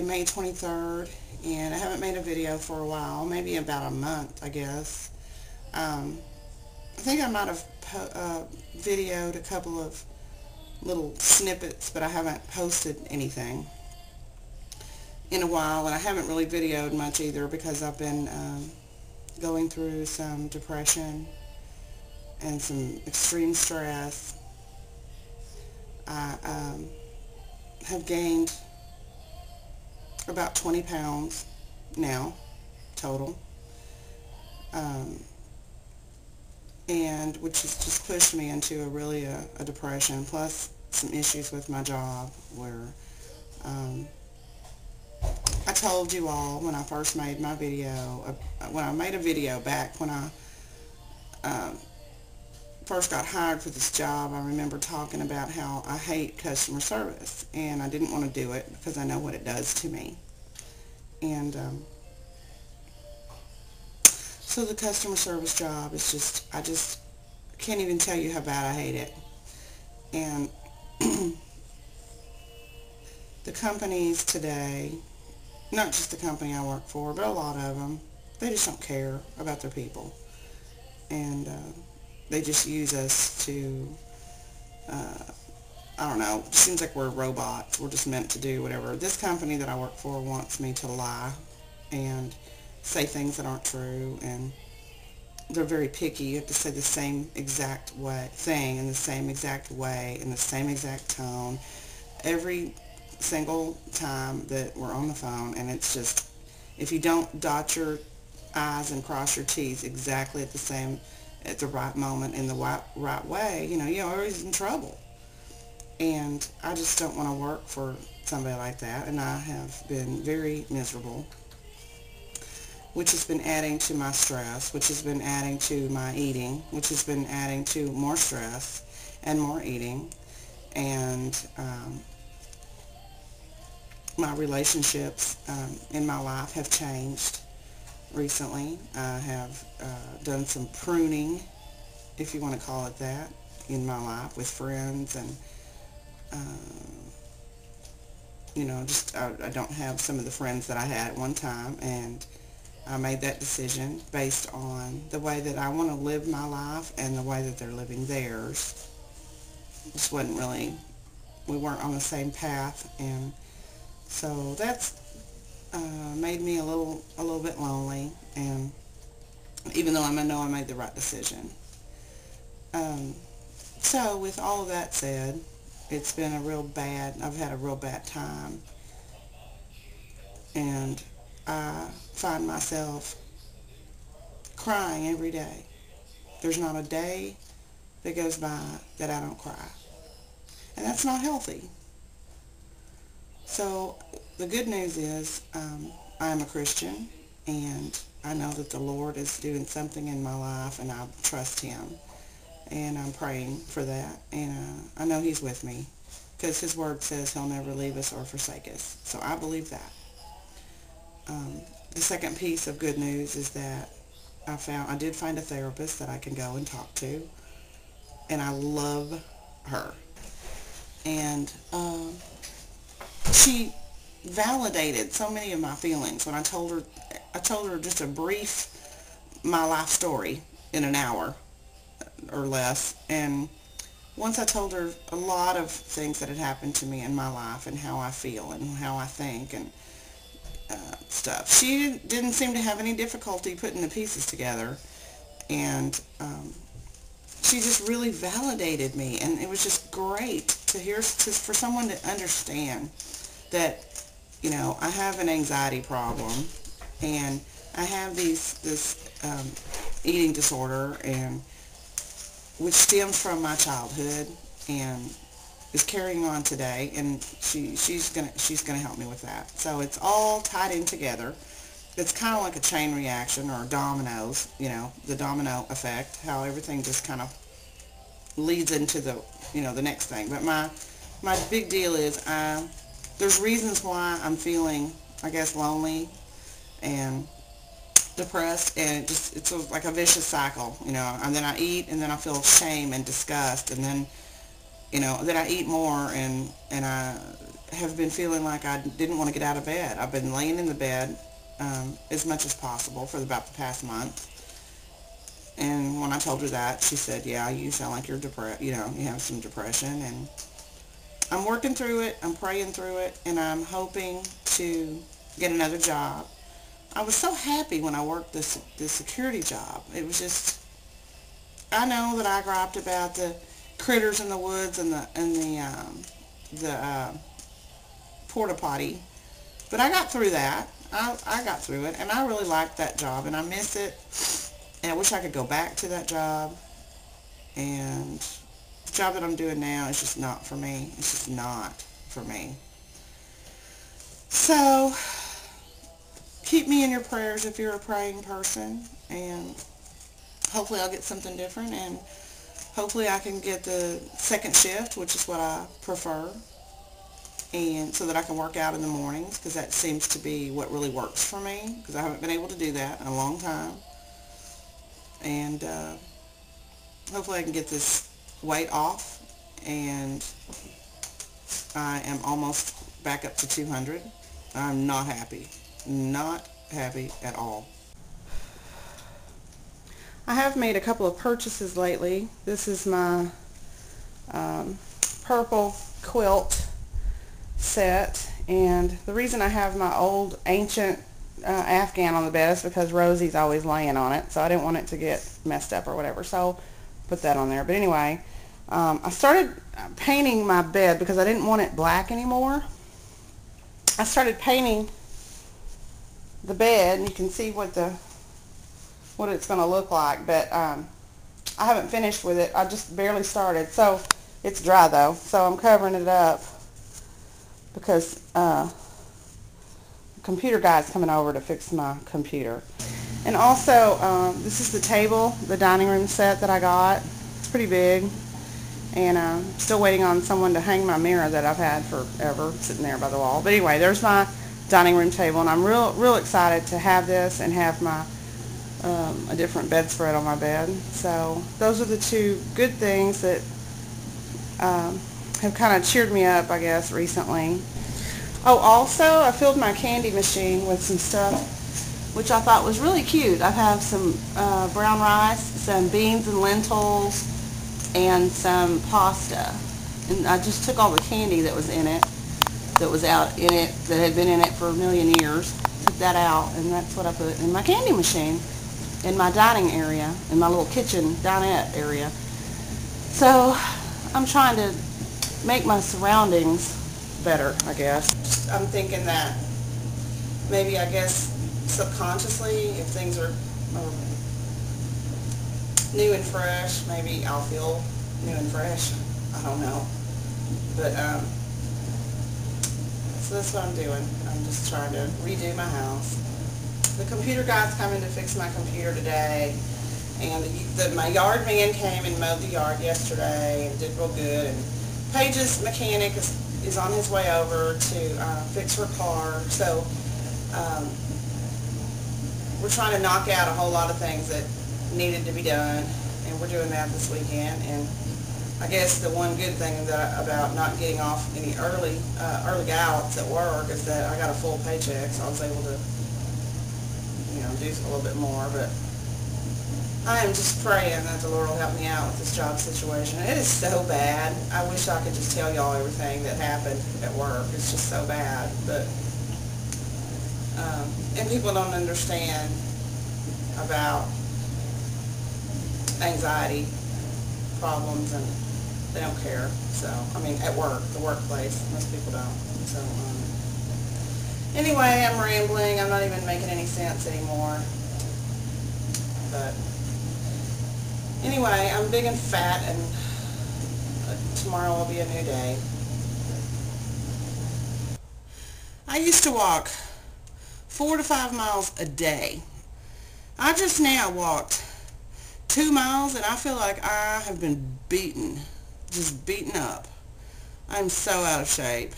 Tuesday, May 23rd, and I haven't made a video for a while, maybe about a month, I guess. I think I might have videoed a couple of little snippets, but I haven't posted anything in a while, and I haven't really videoed much either because I've been going through some depression and some extreme stress. I have gained about 20 pounds now, total, and which has just pushed me into a depression, plus some issues with my job where I told you all when I first made my video, when I made a video back when I first got hired for this job, I remember talking about how I hate customer service, and I didn't want to do it because I know what it does to me. And so the customer service job is just, I just can't even tell you how bad I hate it. And the companies today, not just the company I work for, but a lot of them, they just don't care about their people. And they just use us to, I don't know, it seems like we're robots. We're just meant to do whatever. This company that I work for wants me to lie and say things that aren't true, and they're very picky. You have to say the same exact thing in the same exact way, in the same exact tone, every single time that we're on the phone, and it's just, if you don't dot your I's and cross your T's exactly at the right moment in the right way, you're always in trouble. And I just don't want to work for somebody like that, and I have been very miserable, which has been adding to my stress, which has been adding to my eating, which has been adding to more stress and more eating. And my relationships in my life have changed recently. I have done some pruning, if you want to call it that, in my life with friends, and I don't have some of the friends that I had at one time, and I made that decision based on the way that I want to live my life and the way that they're living theirs. Just wasn't really, we weren't on the same path, and so that's made me a little bit lonely, and even though I know I made the right decision. So with all of that said, it's been I've had a real bad time, and I find myself crying every day. There's not a day that goes by that I don't cry, and that's not healthy. So the good news is I am a Christian, and I know that the Lord is doing something in my life, and I trust Him, and I'm praying for that, and I know He's with me because His Word says He'll never leave us or forsake us. So I believe that. The second piece of good news is that I did find a therapist that I can go and talk to, and I love her. And she validated so many of my feelings when I told her just a brief my life story in an hour or less, and once I told her a lot of things that had happened to me in my life and how I feel and how I think and stuff, she didn't seem to have any difficulty putting the pieces together, and she just really validated me, and it was just great to hear, for someone to understand that, I have an anxiety problem, and I have this eating disorder, and which stems from my childhood and is carrying on today, and she's gonna help me with that. So it's all tied in together. It's kind of like a chain reaction or dominoes, the domino effect, how everything just kind of leads into the next thing. But my big deal is there's reasons why I'm feeling, I guess, lonely and depressed, and it's like a vicious cycle, and then I eat, and then I feel shame and disgust, and then then I eat more, and have been feeling like I didn't want to get out of bed. I've been laying in the bed as much as possible for about the past month. And when I told her that, she said, yeah, you sound like you're depressed, you have some depression. And I'm working through it, I'm praying through it, and I'm hoping to get another job. I was so happy when I worked this security job. It was just, I know that I griped about the critters in the woods and the porta potty, but I got through that. I got through it, and I really liked that job, and I miss it, and I wish I could go back to that job. And the job that I'm doing now is just not for me. It's just not for me. So keep me in your prayers if you're a praying person, and hopefully I'll get something different, and hopefully I can get the second shift, which is what I prefer, and so that I can work out in the mornings, because that seems to be what really works for me, because I haven't been able to do that in a long time. And hopefully I can get this weight off, and I am almost back up to 200. I'm not happy. Not happy at all. I have made a couple of purchases lately. This is my purple quilt set, and the reason I have my old ancient Afghan on the bed is because Rosie's always laying on it, so I didn't want it to get messed up or whatever, so put that on there. But anyway, I started painting my bed because I didn't want it black anymore. I started painting the bed, and you can see what it's going to look like, but I haven't finished with it. I just barely started, so it's dry though, so I'm covering it up because the computer guy's coming over to fix my computer. And also, this is the table, the dining room set that I got. It's pretty big, and I'm still waiting on someone to hang my mirror that I've had forever sitting there by the wall. But anyway, there's my dining room table, and I'm real excited to have this and have my a different bedspread on my bed. So those are the two good things that have kind of cheered me up, I guess, recently. Oh, also, I filled my candy machine with some stuff, which I thought was really cute. I have some brown rice, some beans and lentils, and some pasta. And I just took all the candy that was in it, that was out in it, that had been in it for a million years, took that out, and that's what I put in my candy machine, in my dining area, in my little kitchen dinette area. So I'm trying to make my surroundings better, I guess. I'm thinking that maybe, I guess, subconsciously, if things are new and fresh, maybe I'll feel new and fresh. I don't know. But, so that's what I'm doing. I'm just trying to redo my house. The computer guy's coming to fix my computer today, and my yard man came and mowed the yard yesterday and did real good. And Paige's mechanic is on his way over to fix her car. So we're trying to knock out a whole lot of things that needed to be done, and we're doing that this weekend. And I guess the one good thing about not getting off any early outs at work is that I got a full paycheck, so I was able to, do a little bit more. But I am just praying that the Lord will help me out with this job situation. It is so bad. I wish I could just tell y'all everything that happened at work. It's just so bad. But and people don't understand about anxiety problems, and they don't care. So, I mean, at work, the workplace, most people don't. So, anyway, I'm rambling. I'm not even making any sense anymore. But anyway, I'm big and fat, and tomorrow will be a new day. I used to walk 4 to 5 miles a day. I just now walked 2 miles, and I feel like I have been beaten, just beaten up. I'm so out of shape.